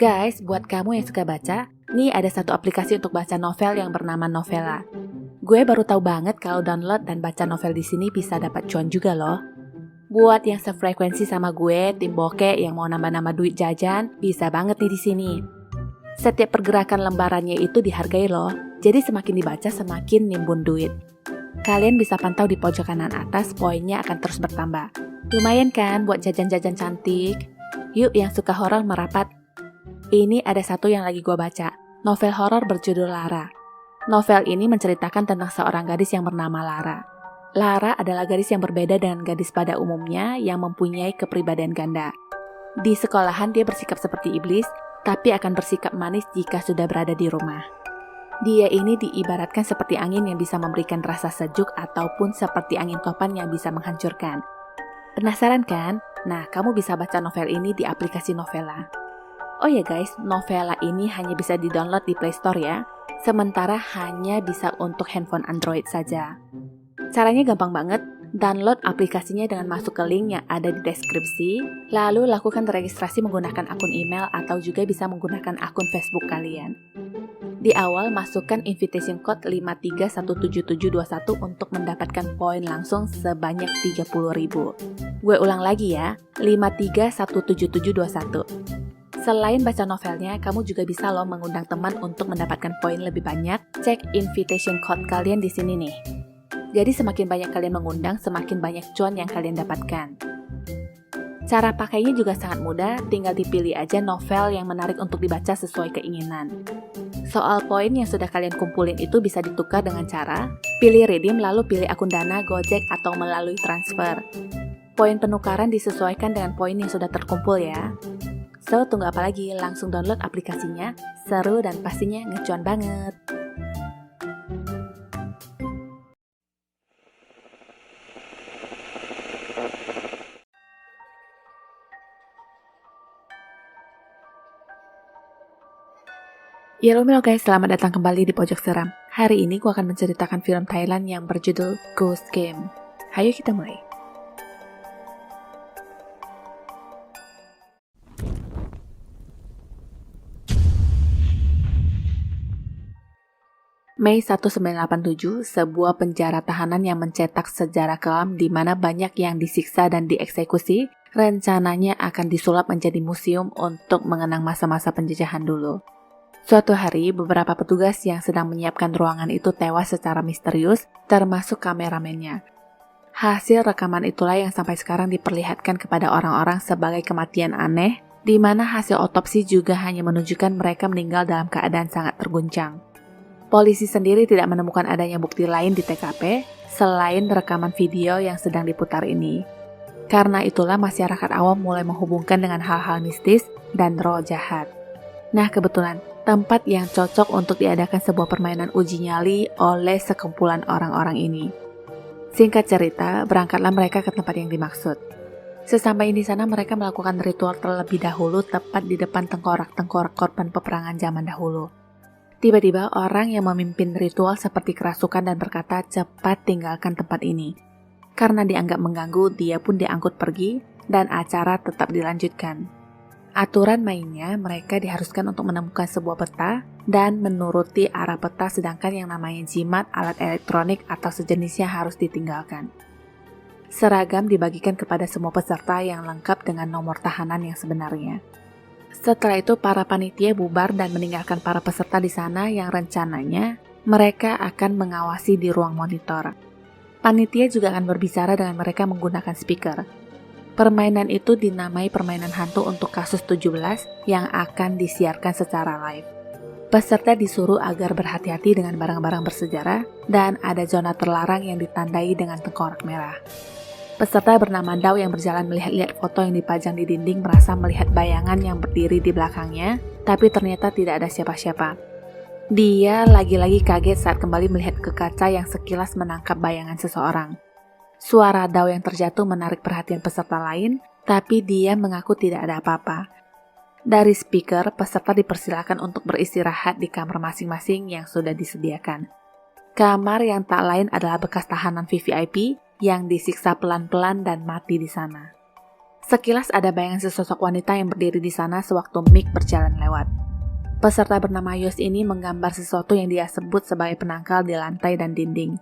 Guys, buat kamu yang suka baca, nih ada satu aplikasi untuk baca novel yang bernama Novela. Gue baru tahu banget kalau download dan baca novel di sini bisa dapat cuan juga loh. Buat yang sefrekuensi sama gue, tim bokeh yang mau nambah-nambah duit jajan, bisa banget nih di sini. Setiap pergerakan lembarannya itu dihargai loh, jadi semakin dibaca semakin nimbun duit. Kalian bisa pantau di pojok kanan atas, poinnya akan terus bertambah. Lumayan kan buat jajan-jajan cantik? Yuk yang suka horor merapat. Ini ada satu yang lagi gue baca, novel horor berjudul Lara. Novel ini menceritakan tentang seorang gadis yang bernama Lara. Lara adalah gadis yang berbeda dengan gadis pada umumnya yang mempunyai kepribadian ganda. Di sekolahan dia bersikap seperti iblis, tapi akan bersikap manis jika sudah berada di rumah. Dia ini diibaratkan seperti angin yang bisa memberikan rasa sejuk ataupun seperti angin topan yang bisa menghancurkan. Penasaran kan? Nah, kamu bisa baca novel ini di aplikasi Novela. Oh ya guys, Novela ini hanya bisa di-download di Play Store ya, sementara hanya bisa untuk handphone Android saja. Caranya gampang banget, download aplikasinya dengan masuk ke link yang ada di deskripsi, lalu lakukan registrasi menggunakan akun email atau juga bisa menggunakan akun Facebook kalian. Di awal masukkan invitation code 53177721 untuk mendapatkan poin langsung sebanyak 30.000. Gue ulang lagi ya, 53177721. Selain baca novelnya, kamu juga bisa loh mengundang teman untuk mendapatkan poin lebih banyak. Cek invitation code kalian di sini nih. Jadi semakin banyak kalian mengundang, semakin banyak cuan yang kalian dapatkan. Cara pakainya juga sangat mudah, tinggal dipilih aja novel yang menarik untuk dibaca sesuai keinginan. Soal poin yang sudah kalian kumpulin itu bisa ditukar dengan cara pilih redeem lalu pilih akun Dana, Gojek, atau melalui transfer. Poin penukaran disesuaikan dengan poin yang sudah terkumpul ya. So, tunggu apa lagi? Langsung download aplikasinya, seru dan pastinya ngecuan banget. Halo guys, selamat datang kembali di Pojok Seram. Hari ini gue akan menceritakan film Thailand yang berjudul Ghost Game. Ayo kita mulai. Mei 1987, sebuah penjara tahanan yang mencetak sejarah kelam di mana banyak yang disiksa dan dieksekusi, rencananya akan disulap menjadi museum untuk mengenang masa-masa penjajahan dulu. Suatu hari, beberapa petugas yang sedang menyiapkan ruangan itu tewas secara misterius, termasuk kameramennya. Hasil rekaman itulah yang sampai sekarang diperlihatkan kepada orang-orang sebagai kematian aneh, di mana hasil otopsi juga hanya menunjukkan mereka meninggal dalam keadaan sangat terguncang. Polisi sendiri tidak menemukan adanya bukti lain di TKP selain rekaman video yang sedang diputar ini. Karena itulah masyarakat awam mulai menghubungkan dengan hal-hal mistis dan roh jahat. Nah kebetulan, tempat yang cocok untuk diadakan sebuah permainan uji nyali oleh sekumpulan orang-orang ini. Singkat cerita, berangkatlah mereka ke tempat yang dimaksud. Sesampai di sana mereka melakukan ritual terlebih dahulu tepat di depan tengkorak-tengkorak korban peperangan zaman dahulu. Tiba-tiba orang yang memimpin ritual seperti kerasukan dan berkata cepat tinggalkan tempat ini. Karena dianggap mengganggu, dia pun diangkut pergi dan acara tetap dilanjutkan. Aturan mainnya, mereka diharuskan untuk menemukan sebuah peta dan menuruti arah peta sedangkan yang namanya jimat, alat elektronik atau sejenisnya harus ditinggalkan. Seragam dibagikan kepada semua peserta yang lengkap dengan nomor tahanan yang sebenarnya. Setelah itu para panitia bubar dan meninggalkan para peserta di sana yang rencananya mereka akan mengawasi di ruang monitor. Panitia juga akan berbicara dengan mereka menggunakan speaker. Permainan itu dinamai permainan hantu untuk kasus 17 yang akan disiarkan secara live. Peserta disuruh agar berhati-hati dengan barang-barang bersejarah dan ada zona terlarang yang ditandai dengan tengkorak merah. Peserta bernama Dao yang berjalan melihat-lihat foto yang dipajang di dinding merasa melihat bayangan yang berdiri di belakangnya, tapi ternyata tidak ada siapa-siapa. Dia lagi-lagi kaget saat kembali melihat ke kaca yang sekilas menangkap bayangan seseorang. Suara Dao yang terjatuh menarik perhatian peserta lain, tapi dia mengaku tidak ada apa-apa. Dari speaker, peserta dipersilakan untuk beristirahat di kamar masing-masing yang sudah disediakan. Kamar yang tak lain adalah bekas tahanan VVIP yang disiksa pelan-pelan dan mati di sana. Sekilas ada bayangan sesosok wanita yang berdiri di sana sewaktu Mick berjalan lewat. Peserta bernama Yos ini menggambar sesuatu yang dia sebut sebagai penangkal di lantai dan dinding.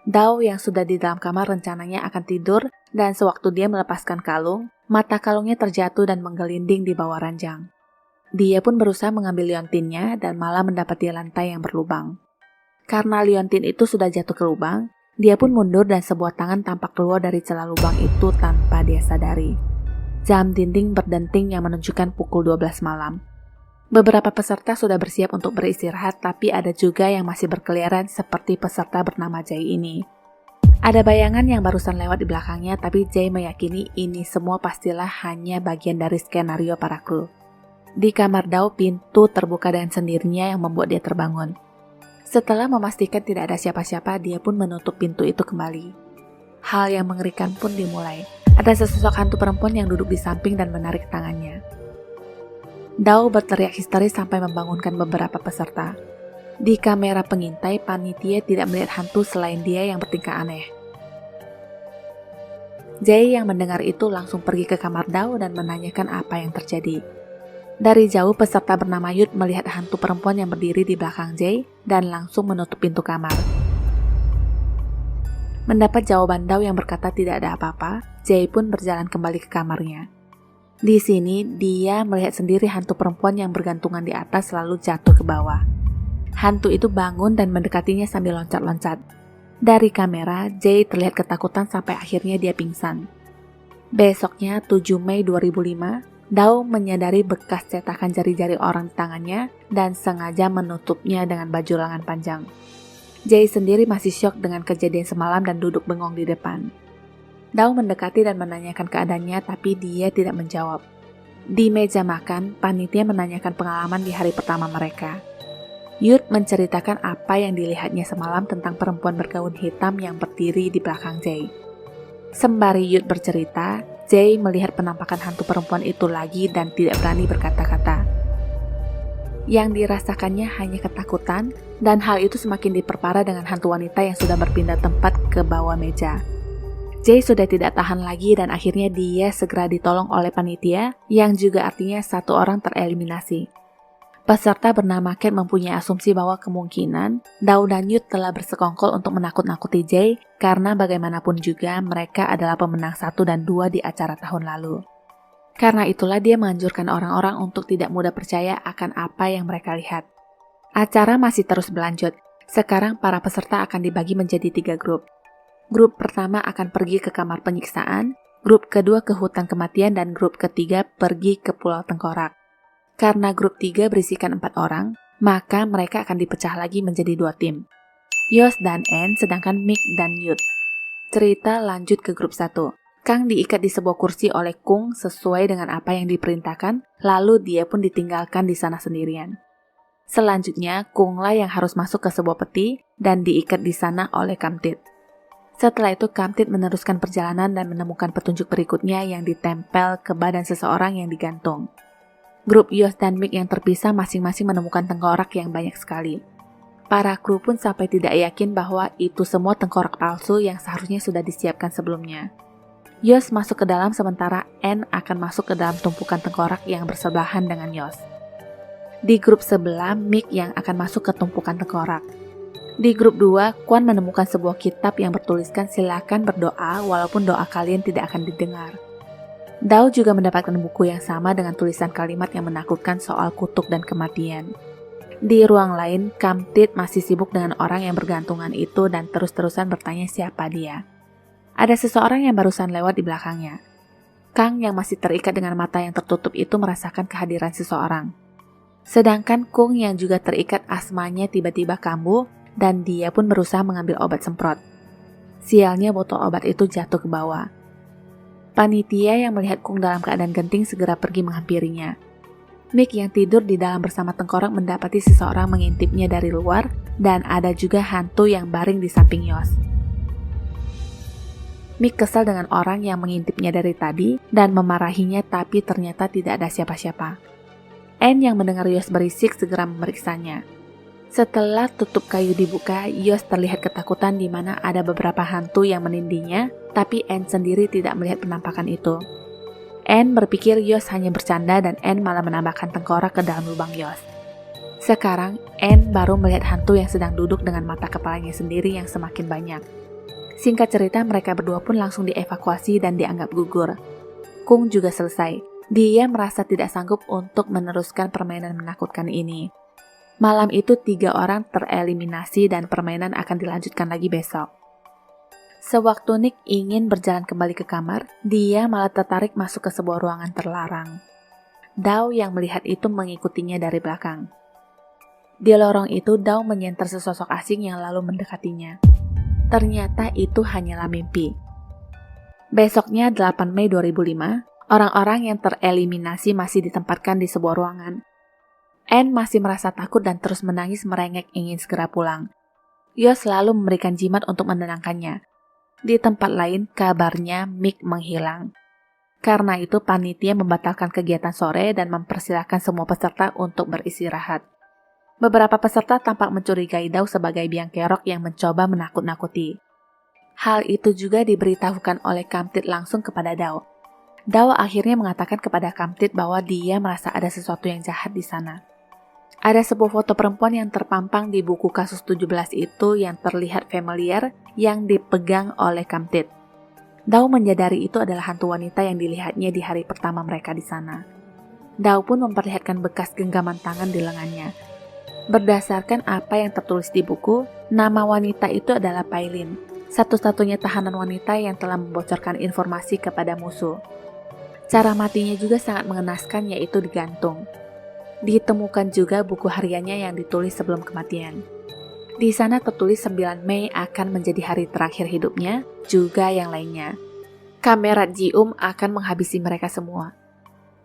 Dao yang sudah di dalam kamar rencananya akan tidur dan sewaktu dia melepaskan kalung, mata kalungnya terjatuh dan menggelinding di bawah ranjang. Dia pun berusaha mengambil liontinnya dan malah mendapati lantai yang berlubang. Karena liontin itu sudah jatuh ke lubang, dia pun mundur dan sebuah tangan tampak keluar dari celah lubang itu tanpa dia sadari. Jam dinding berdenting yang menunjukkan pukul 12 malam. Beberapa peserta sudah bersiap untuk beristirahat, tapi ada juga yang masih berkeliaran seperti peserta bernama Jay ini. Ada bayangan yang barusan lewat di belakangnya, tapi Jay meyakini ini semua pastilah hanya bagian dari skenario para kru. Di kamar Dao, pintu terbuka dengan sendirinya yang membuat dia terbangun. Setelah memastikan tidak ada siapa-siapa, dia pun menutup pintu itu kembali. Hal yang mengerikan pun dimulai. Ada sesosok hantu perempuan yang duduk di samping dan menarik tangannya. Dao berteriak histeris sampai membangunkan beberapa peserta. Di kamera pengintai, panitia tidak melihat hantu selain dia yang bertingkah aneh. Jay yang mendengar itu langsung pergi ke kamar Dao dan menanyakan apa yang terjadi. Dari jauh, peserta bernama Yud melihat hantu perempuan yang berdiri di belakang Jay dan langsung menutup pintu kamar. Mendapat jawaban Dao yang berkata tidak ada apa-apa, Jay pun berjalan kembali ke kamarnya. Di sini, dia melihat sendiri hantu perempuan yang bergantungan di atas lalu jatuh ke bawah. Hantu itu bangun dan mendekatinya sambil loncat-loncat. Dari kamera, Jay terlihat ketakutan sampai akhirnya dia pingsan. Besoknya, 7 Mei 2005, Dao menyadari bekas cetakan jari-jari orang di tangannya dan sengaja menutupnya dengan baju lengan panjang. Jay sendiri masih syok dengan kejadian semalam dan duduk bengong di depan. Dao mendekati dan menanyakan keadaannya, tapi dia tidak menjawab. Di meja makan, panitia menanyakan pengalaman di hari pertama mereka. Yud menceritakan apa yang dilihatnya semalam tentang perempuan bergaun hitam yang berdiri di belakang Jay. Sembari Yud bercerita, Jay melihat penampakan hantu perempuan itu lagi dan tidak berani berkata-kata. Yang dirasakannya hanya ketakutan, dan hal itu semakin diperparah dengan hantu wanita yang sudah berpindah tempat ke bawah meja. Jay sudah tidak tahan lagi dan akhirnya dia segera ditolong oleh panitia, yang juga artinya satu orang tereliminasi. Peserta bernama Ken mempunyai asumsi bahwa kemungkinan Dao dan Yud telah bersekongkol untuk menakut-nakuti Jay karena bagaimanapun juga mereka adalah pemenang 1 dan 2 di acara tahun lalu. Karena itulah dia menganjurkan orang-orang untuk tidak mudah percaya akan apa yang mereka lihat. Acara masih terus berlanjut. Sekarang para peserta akan dibagi menjadi 3 grup. Grup pertama akan pergi ke kamar penyiksaan, grup kedua ke hutan kematian, dan grup ketiga pergi ke Pulau Tengkorak. Karena grup 3 berisikan 4 orang, maka mereka akan dipecah lagi menjadi 2 tim. Yos dan En, sedangkan Mick dan Yud. Cerita lanjut ke grup 1. Kang diikat di sebuah kursi oleh Kung sesuai dengan apa yang diperintahkan, lalu dia pun ditinggalkan di sana sendirian. Selanjutnya, Kung lah yang harus masuk ke sebuah peti dan diikat di sana oleh Kamtit. Setelah itu, Kamtit meneruskan perjalanan dan menemukan petunjuk berikutnya yang ditempel ke badan seseorang yang digantung. Grup Yos dan Mick yang terpisah masing-masing menemukan tengkorak yang banyak sekali. Para kru pun sampai tidak yakin bahwa itu semua tengkorak palsu yang seharusnya sudah disiapkan sebelumnya. Yos masuk ke dalam sementara En akan masuk ke dalam tumpukan tengkorak yang bersebelahan dengan Yos. Di grup sebelah, Mick yang akan masuk ke tumpukan tengkorak. Di grup 2, Kwan menemukan sebuah kitab yang bertuliskan silakan berdoa walaupun doa kalian tidak akan didengar. Dao juga mendapatkan buku yang sama dengan tulisan kalimat yang menakutkan soal kutuk dan kematian. Di ruang lain, Kamtit masih sibuk dengan orang yang bergantungan itu dan terus-terusan bertanya siapa dia. Ada seseorang yang barusan lewat di belakangnya. Kang yang masih terikat dengan mata yang tertutup itu merasakan kehadiran seseorang. Sedangkan Kung yang juga terikat asmanya tiba-tiba kambuh dan dia pun berusaha mengambil obat semprot. Sialnya botol obat itu jatuh ke bawah. Panitia yang melihat Kung dalam keadaan genting segera pergi menghampirinya. Mick yang tidur di dalam bersama tengkorak mendapati seseorang mengintipnya dari luar dan ada juga hantu yang baring di samping Yos. Mick kesal dengan orang yang mengintipnya dari tadi dan memarahinya, tapi ternyata tidak ada siapa-siapa. En yang mendengar Yos berisik segera memeriksanya. Setelah tutup kayu dibuka, Yos terlihat ketakutan di mana ada beberapa hantu yang menindihnya, tapi En sendiri tidak melihat penampakan itu. Anne berpikir Yos hanya bercanda dan Anne malah menambahkan tengkorak ke dalam lubang Yos. Sekarang, Anne baru melihat hantu yang sedang duduk dengan mata kepalanya sendiri yang semakin banyak. Singkat cerita, mereka berdua pun langsung dievakuasi dan dianggap gugur. Kung juga selesai. Dia merasa tidak sanggup untuk meneruskan permainan menakutkan ini. Malam itu 3 orang tereliminasi dan permainan akan dilanjutkan lagi besok. Sewaktu Nick ingin berjalan kembali ke kamar, dia malah tertarik masuk ke sebuah ruangan terlarang. Dao yang melihat itu mengikutinya dari belakang. Di lorong itu, Dao menyenter sesosok asing yang lalu mendekatinya. Ternyata itu hanyalah mimpi. Besoknya 8 Mei 2005, orang-orang yang tereliminasi masih ditempatkan di sebuah ruangan. Anne masih merasa takut dan terus menangis merengek ingin segera pulang. Yos selalu memberikan jimat untuk menenangkannya. Di tempat lain, kabarnya Mick menghilang. Karena itu, panitia membatalkan kegiatan sore dan mempersilahkan semua peserta untuk beristirahat. Beberapa peserta tampak mencurigai Dao sebagai biang kerok yang mencoba menakut-nakuti. Hal itu juga diberitahukan oleh Kamtit langsung kepada Dao. Dao akhirnya mengatakan kepada Kamtit bahwa dia merasa ada sesuatu yang jahat di sana. Ada sebuah foto perempuan yang terpampang di buku kasus 17 itu yang terlihat familiar yang dipegang oleh Kamtit. Dao menyadari itu adalah hantu wanita yang dilihatnya di hari pertama mereka di sana. Dao pun memperlihatkan bekas genggaman tangan di lengannya. Berdasarkan apa yang tertulis di buku, nama wanita itu adalah Pailin, satu-satunya tahanan wanita yang telah membocorkan informasi kepada musuh. Cara matinya juga sangat mengenaskan, yaitu digantung. Ditemukan juga buku hariannya yang ditulis sebelum kematian. Di sana tertulis 9 Mei akan menjadi hari terakhir hidupnya, juga yang lainnya. Kamera Ji-um akan menghabisi mereka semua.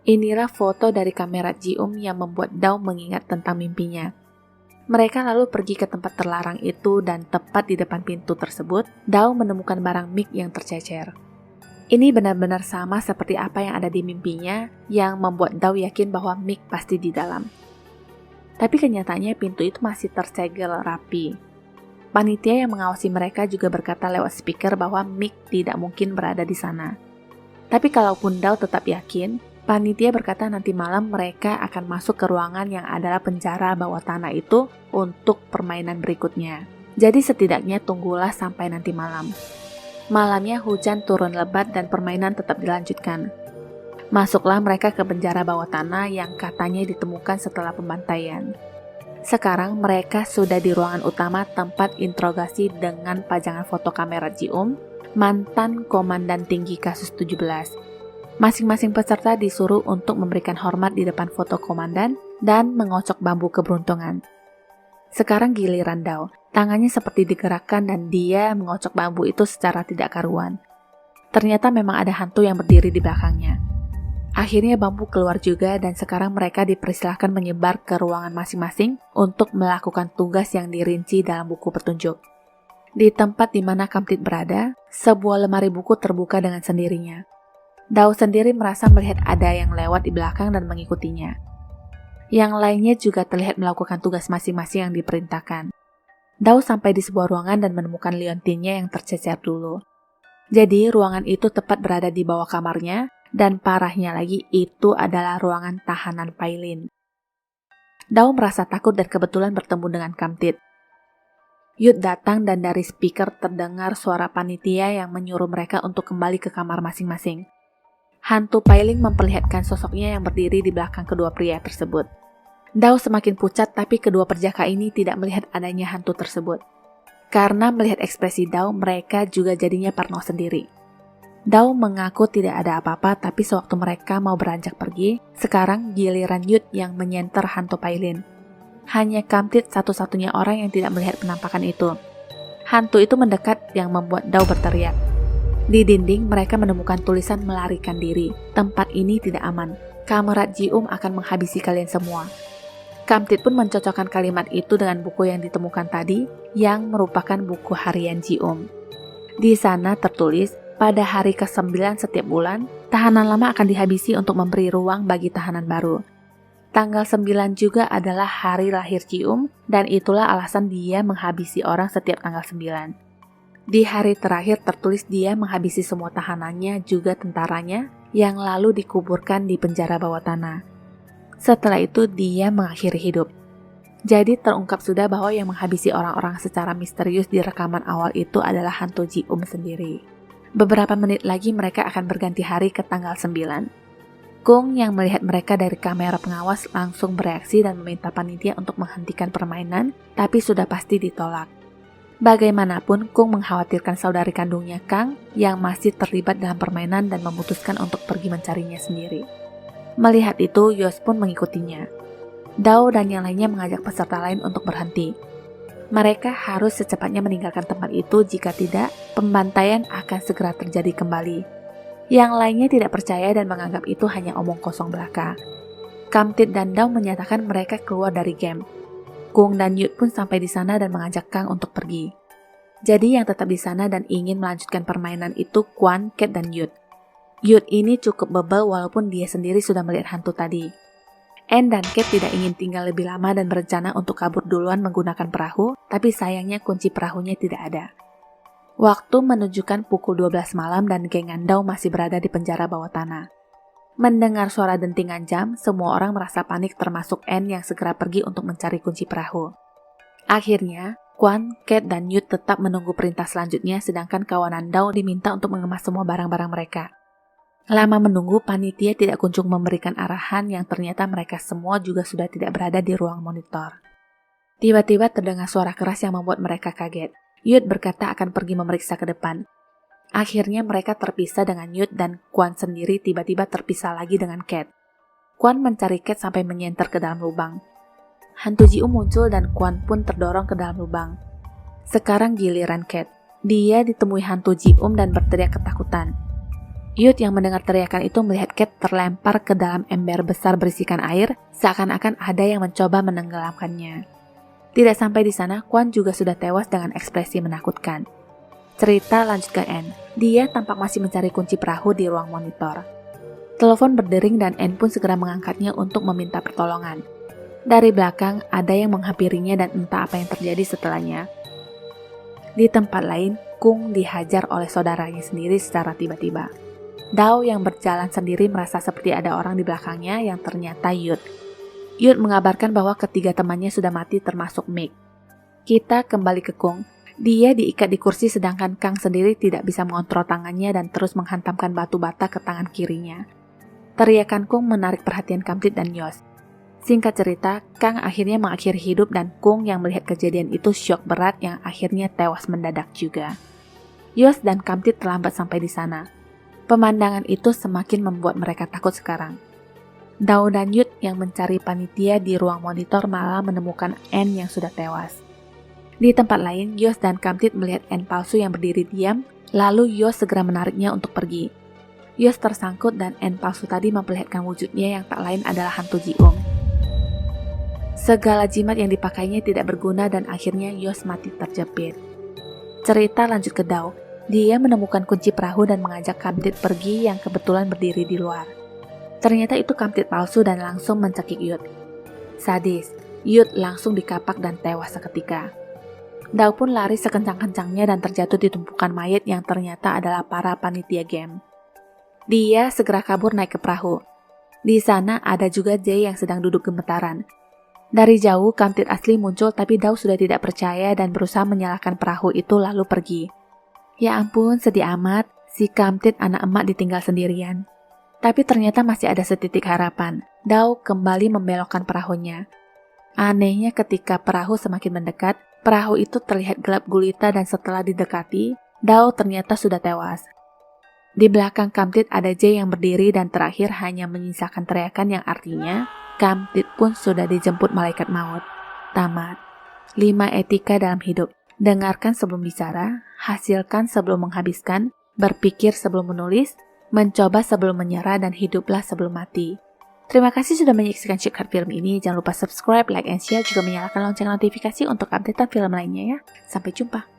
Inilah foto dari kamera Ji-um yang membuat Dao mengingat tentang mimpinya. Mereka lalu pergi ke tempat terlarang itu dan tepat di depan pintu tersebut, Dao menemukan barang Mick yang tercecer. Ini benar-benar sama seperti apa yang ada di mimpinya yang membuat Dao yakin bahwa Mick pasti di dalam. Tapi kenyataannya pintu itu masih tersegel rapi. Panitia yang mengawasi mereka juga berkata lewat speaker bahwa Mick tidak mungkin berada di sana. Tapi kalaupun Dao tetap yakin, panitia berkata nanti malam mereka akan masuk ke ruangan yang adalah penjara bawah tanah itu untuk permainan berikutnya. Jadi setidaknya tunggulah sampai nanti malam. Malamnya hujan turun lebat dan permainan tetap dilanjutkan. Masuklah mereka ke penjara bawah tanah yang katanya ditemukan setelah pembantaian. Sekarang mereka sudah di ruangan utama tempat interogasi dengan pajangan foto kamera Ji-um, mantan komandan tinggi kasus 17. Masing-masing peserta disuruh untuk memberikan hormat di depan foto komandan dan mengocok bambu keberuntungan. Sekarang giliran Dao. Tangannya seperti digerakkan dan dia mengocok bambu itu secara tidak karuan. Ternyata memang ada hantu yang berdiri di belakangnya. Akhirnya bambu keluar juga dan sekarang mereka dipersilahkan menyebar ke ruangan masing-masing untuk melakukan tugas yang dirinci dalam buku petunjuk. Di tempat di mana Kamtit berada, sebuah lemari buku terbuka dengan sendirinya. Dao sendiri merasa melihat ada yang lewat di belakang dan mengikutinya. Yang lainnya juga terlihat melakukan tugas masing-masing yang diperintahkan. Dao sampai di sebuah ruangan dan menemukan liontinnya yang tercecer dulu. Jadi ruangan itu tepat berada di bawah kamarnya dan parahnya lagi itu adalah ruangan tahanan Pailin. Dao merasa takut dan kebetulan bertemu dengan Kamtit. Yud datang dan dari speaker terdengar suara panitia yang menyuruh mereka untuk kembali ke kamar masing-masing. Hantu Pailin memperlihatkan sosoknya yang berdiri di belakang kedua pria tersebut. Dao semakin pucat tapi kedua perjaka ini tidak melihat adanya hantu tersebut. Karena melihat ekspresi Dao, mereka juga jadinya parno sendiri. Dao mengaku tidak ada apa-apa tapi sewaktu mereka mau beranjak pergi, sekarang giliran Yud yang menyenter hantu Pailin. Hanya Kamtit satu-satunya orang yang tidak melihat penampakan itu. Hantu itu mendekat yang membuat Dao berteriak. Di dinding mereka menemukan tulisan melarikan diri. Tempat ini tidak aman. Kamerat Ji-um akan menghabisi kalian semua. Kamtit pun mencocokkan kalimat itu dengan buku yang ditemukan tadi, yang merupakan buku harian Ji-um. Di sana tertulis, pada hari ke-9 setiap bulan, tahanan lama akan dihabisi untuk memberi ruang bagi tahanan baru. Tanggal 9 juga adalah hari lahir Ji-um, dan itulah alasan dia menghabisi orang setiap tanggal 9. Di hari terakhir tertulis dia menghabisi semua tahanannya juga tentaranya yang lalu dikuburkan di penjara bawah tanah. Setelah itu dia mengakhiri hidup. Jadi terungkap sudah bahwa yang menghabisi orang-orang secara misterius di rekaman awal itu adalah hantu Ji-Um sendiri. Beberapa menit lagi mereka akan berganti hari ke tanggal 9. Kung yang melihat mereka dari kamera pengawas langsung bereaksi dan meminta panitia untuk menghentikan permainan, tapi sudah pasti ditolak. Bagaimanapun, Kung mengkhawatirkan saudari kandungnya Kang yang masih terlibat dalam permainan dan memutuskan untuk pergi mencarinya sendiri. Melihat itu, Yos pun mengikutinya. Dao dan yang lainnya mengajak peserta lain untuk berhenti. Mereka harus secepatnya meninggalkan tempat itu, jika tidak, pembantaian akan segera terjadi kembali. Yang lainnya tidak percaya dan menganggap itu hanya omong kosong belaka. Kamtit dan Dao menyatakan mereka keluar dari game. Kung dan Yud pun sampai di sana dan mengajak Kang untuk pergi. Jadi yang tetap di sana dan ingin melanjutkan permainan itu Kwan, Cat, dan Yud. Yud ini cukup bebel walaupun dia sendiri sudah melihat hantu tadi. Anne dan Cat tidak ingin tinggal lebih lama dan berencana untuk kabur duluan menggunakan perahu, tapi sayangnya kunci perahunya tidak ada. Waktu menunjukkan pukul 12 malam dan geng Dao masih berada di penjara bawah tanah. Mendengar suara dentingan jam, semua orang merasa panik termasuk Anne yang segera pergi untuk mencari kunci perahu. Akhirnya, Kwan, Cat, dan Yud tetap menunggu perintah selanjutnya sedangkan kawanan Dao diminta untuk mengemas semua barang-barang mereka. Lama menunggu, panitia tidak kunjung memberikan arahan yang ternyata mereka semua juga sudah tidak berada di ruang monitor. Tiba-tiba terdengar suara keras yang membuat mereka kaget. Yud berkata akan pergi memeriksa ke depan. Akhirnya mereka terpisah dengan Yud dan Kwan sendiri tiba-tiba terpisah lagi dengan Cat. Kwan mencari Cat sampai menyenter ke dalam lubang. Hantu Ji-Um muncul dan Kwan pun terdorong ke dalam lubang. Sekarang giliran Cat. Dia ditemui hantu Ji-Um dan berteriak ketakutan. Yud yang mendengar teriakan itu melihat Cat terlempar ke dalam ember besar berisikan air, seakan-akan ada yang mencoba menenggelamkannya. Tidak sampai di sana, Kwan juga sudah tewas dengan ekspresi menakutkan. Cerita lanjut ke Anne. Dia tampak masih mencari kunci perahu di ruang monitor. Telepon berdering dan Anne pun segera mengangkatnya untuk meminta pertolongan. Dari belakang, ada yang menghampirinya dan entah apa yang terjadi setelahnya. Di tempat lain, Kung dihajar oleh saudaranya sendiri secara tiba-tiba. Dao yang berjalan sendiri merasa seperti ada orang di belakangnya yang ternyata Yud. Yud mengabarkan bahwa ketiga temannya sudah mati termasuk Mick. Kita kembali ke Kung. Dia diikat di kursi sedangkan Kang sendiri tidak bisa mengontrol tangannya dan terus menghantamkan batu bata ke tangan kirinya. Teriakan Kung menarik perhatian Kamtit dan Yos. Singkat cerita, Kang akhirnya mengakhiri hidup dan Kung yang melihat kejadian itu syok berat yang akhirnya tewas mendadak juga. Yos dan Kamtit terlambat sampai di sana. Pemandangan itu semakin membuat mereka takut sekarang. Dao dan Yud yang mencari panitia di ruang monitor malah menemukan Anne yang sudah tewas. Di tempat lain, Yos dan Kamtit melihat Anne palsu yang berdiri diam, lalu Yos segera menariknya untuk pergi. Yos tersangkut dan Anne palsu tadi memperlihatkan wujudnya yang tak lain adalah hantu Ji-Um. Segala jimat yang dipakainya tidak berguna dan akhirnya Yos mati terjepit. Cerita lanjut ke Dao. Dia menemukan kunci perahu dan mengajak Kamtit pergi yang kebetulan berdiri di luar. Ternyata itu Kamtit palsu dan langsung mencekik Yud. Sadis, Yud langsung dikapak dan tewas seketika. Dao pun lari sekencang-kencangnya dan terjatuh di tumpukan mayat yang ternyata adalah para panitia game. Dia segera kabur naik ke perahu. Di sana ada juga Jay yang sedang duduk gemetaran. Dari jauh Kamtit asli muncul tapi Dao sudah tidak percaya dan berusaha menyalakan perahu itu lalu pergi. Ya ampun, sedih amat, si Kamtit anak emak ditinggal sendirian. Tapi ternyata masih ada setitik harapan. Dao kembali membelokkan perahunya. Anehnya ketika perahu semakin mendekat, perahu itu terlihat gelap gulita dan setelah didekati, Dao ternyata sudah tewas. Di belakang Kamtit ada Jay yang berdiri dan terakhir hanya menyisakan teriakan yang artinya, Kamtit pun sudah dijemput malaikat maut. Tamat. 5 etika dalam hidup. Dengarkan sebelum bicara, hasilkan sebelum menghabiskan, berpikir sebelum menulis, mencoba sebelum menyerah, dan hiduplah sebelum mati. Terima kasih sudah menyaksikan Shortcut Film ini. Jangan lupa subscribe, like, and share, juga menyalakan lonceng notifikasi untuk updatean film lainnya ya. Sampai jumpa.